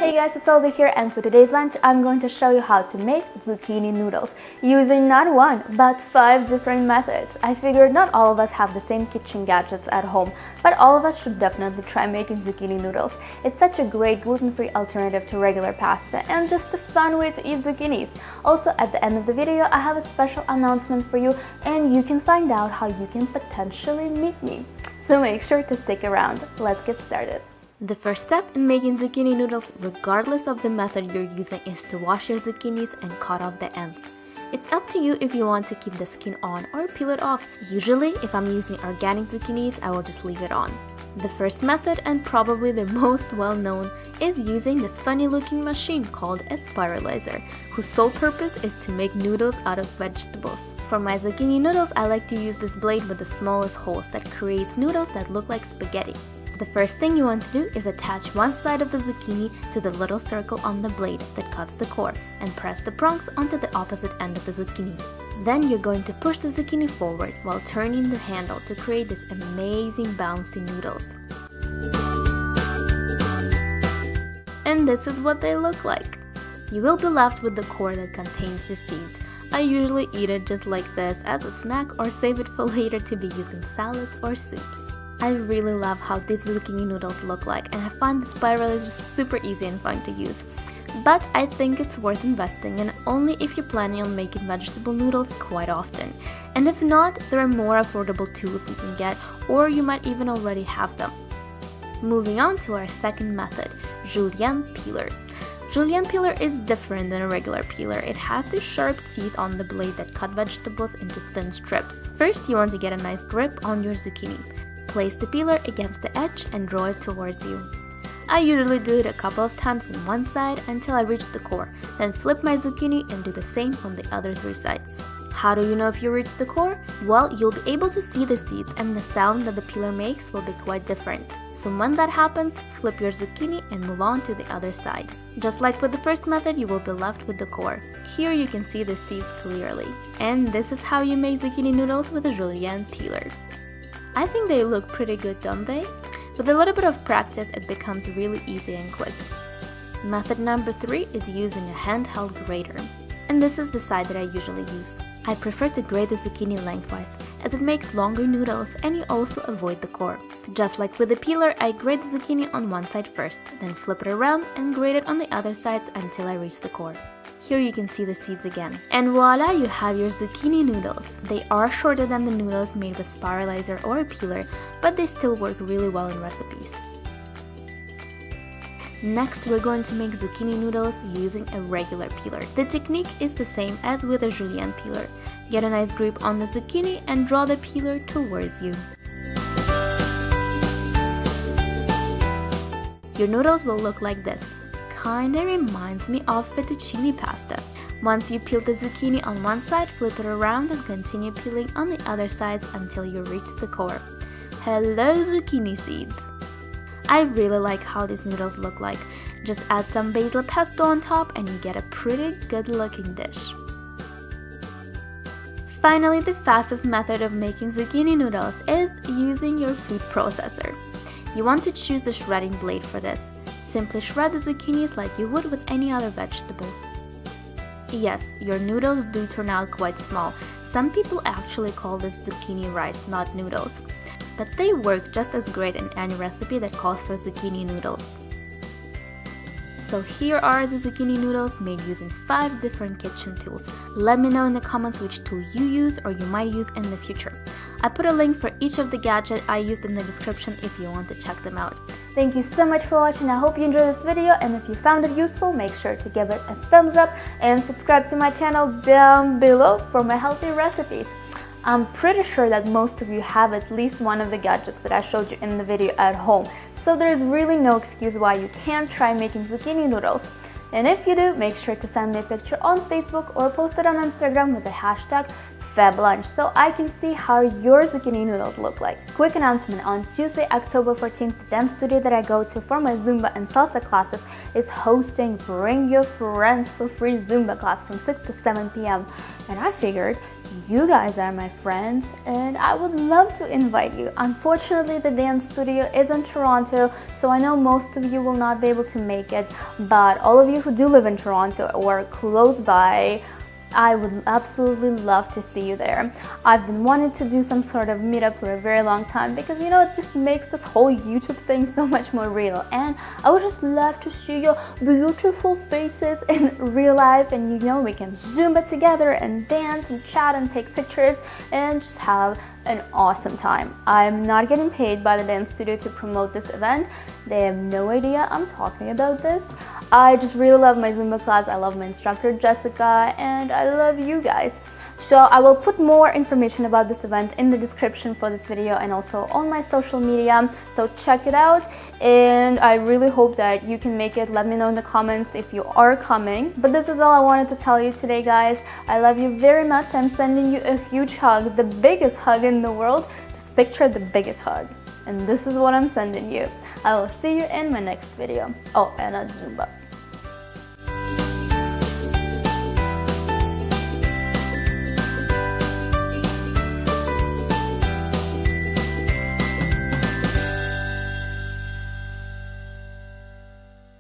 Hey guys, it's Olga here, and for today's lunch I'm going to show you how to make zucchini noodles using not one but 5 different methods. I figured not all of us have the same kitchen gadgets at home, but all of us should definitely try making zucchini noodles. It's such a great gluten-free alternative to regular pasta and just a fun way to eat zucchinis. Also, at the end of the video I have a special announcement for you, and you can find out how you can potentially meet me. So make sure to stick around. Let's get started. The first step in making zucchini noodles, regardless of the method you're using, is to wash your zucchinis and cut off the ends. It's up to you if you want to keep the skin on or peel it off. Usually, if I'm using organic zucchinis, I will just leave it on. The first method, and probably the most well-known, is using this funny-looking machine called a spiralizer, whose sole purpose is to make noodles out of vegetables. For my zucchini noodles, I like to use this blade with the smallest holes that creates noodles that look like spaghetti. The first thing you want to do is attach one side of the zucchini to the little circle on the blade that cuts the core and press the prongs onto the opposite end of the zucchini. Then you're going to push the zucchini forward while turning the handle to create this amazing bouncy noodles. And this is what they look like. You will be left with the core that contains the seeds. I usually eat it just like this as a snack or save it for later to be used in salads or soups. I really love how these zucchini noodles look like, and I find the spiralizer super easy and fun to use. But I think it's worth investing in only if you're planning on making vegetable noodles quite often. And if not, there are more affordable tools you can get, or you might even already have them. Moving on to our second method, julienne peeler. Julienne peeler is different than a regular peeler. It has these sharp teeth on the blade that cut vegetables into thin strips. First, you want to get a nice grip on your zucchini. Place the peeler against the edge and draw it towards you. I usually do it a couple of times on one side until I reach the core, then flip my zucchini and do the same on the other 3 sides. How do you know if you reach the core? Well, you'll be able to see the seeds, and the sound that the peeler makes will be quite different. So when that happens, flip your zucchini and move on to the other side. Just like with the first method, you will be left with the core. Here you can see the seeds clearly. And this is how you make zucchini noodles with a julienne peeler. I think they look pretty good, don't they? With a little bit of practice, it becomes really easy and quick. Method number 3 is using a handheld grater. And this is the side that I usually use. I prefer to grate the zucchini lengthwise, as it makes longer noodles and you also avoid the core. Just like with the peeler, I grate the zucchini on one side first, then flip it around and grate it on the other sides until I reach the core. Here you can see the seeds again. And voila, you have your zucchini noodles. They are shorter than the noodles made with spiralizer or a peeler, but they still work really well in recipes. Next, we're going to make zucchini noodles using a regular peeler. The technique is the same as with a julienne peeler. Get a nice grip on the zucchini and draw the peeler towards you. Your noodles will look like this. Kinda reminds me of fettuccine pasta. Once you peel the zucchini on one side, flip it around and continue peeling on the other sides until you reach the core. Hello, zucchini seeds! I really like how these noodles look like. Just add some basil pesto on top and you get a pretty good looking dish. Finally, the fastest method of making zucchini noodles is using your food processor. You want to choose the shredding blade for this. Simply shred the zucchinis like you would with any other vegetable. Yes, your noodles do turn out quite small. Some people actually call this zucchini rice, not noodles. But they work just as great in any recipe that calls for zucchini noodles. So here are the zucchini noodles made using 5 different kitchen tools. Let me know in the comments which tool you use or you might use in the future. I put a link for each of the gadgets I used in the description if you want to check them out. Thank you so much for watching. I hope you enjoyed this video, and if you found it useful, make sure to give it a thumbs up and subscribe to my channel down below for my healthy recipes. I'm pretty sure that most of you have at least one of the gadgets that I showed you in the video at home, so there's really no excuse why you can't try making zucchini noodles. And if you do, make sure to send me a picture on Facebook or post it on Instagram with the hashtag FabLunch so I can see how your zucchini noodles look like. Quick announcement, on Tuesday, October 14th, the dance studio that I go to for my Zumba and Salsa classes is hosting Bring Your Friends for Free Zumba class from 6 to 7 p.m. And I figured you guys are my friends and I would love to invite you. Unfortunately, the dance studio is in Toronto, so I know most of you will not be able to make it, but all of you who do live in Toronto or close by, I would absolutely love to see you there. I've been wanting to do some sort of meetup for a very long time because, you know, it just makes this whole YouTube thing so much more real, and I would just love to see your beautiful faces in real life, and you know, we can Zumba together and dance and chat and take pictures and just have an awesome time. I'm not getting paid by the dance studio to promote this event. They have no idea I'm talking about this. I just really love my Zumba class. I love my instructor Jessica, and I love you guys. So I will put more information about this event in the description for this video and also on my social media, so check it out. And I really hope that you can make it. Let me know in the comments if you are coming. But this is all I wanted to tell you today, guys. I love you very much. I'm sending you a huge hug, the biggest hug in the world. Just picture the biggest hug, and this is what I'm sending you. I will see you in my next video. Oh, and a Zumba.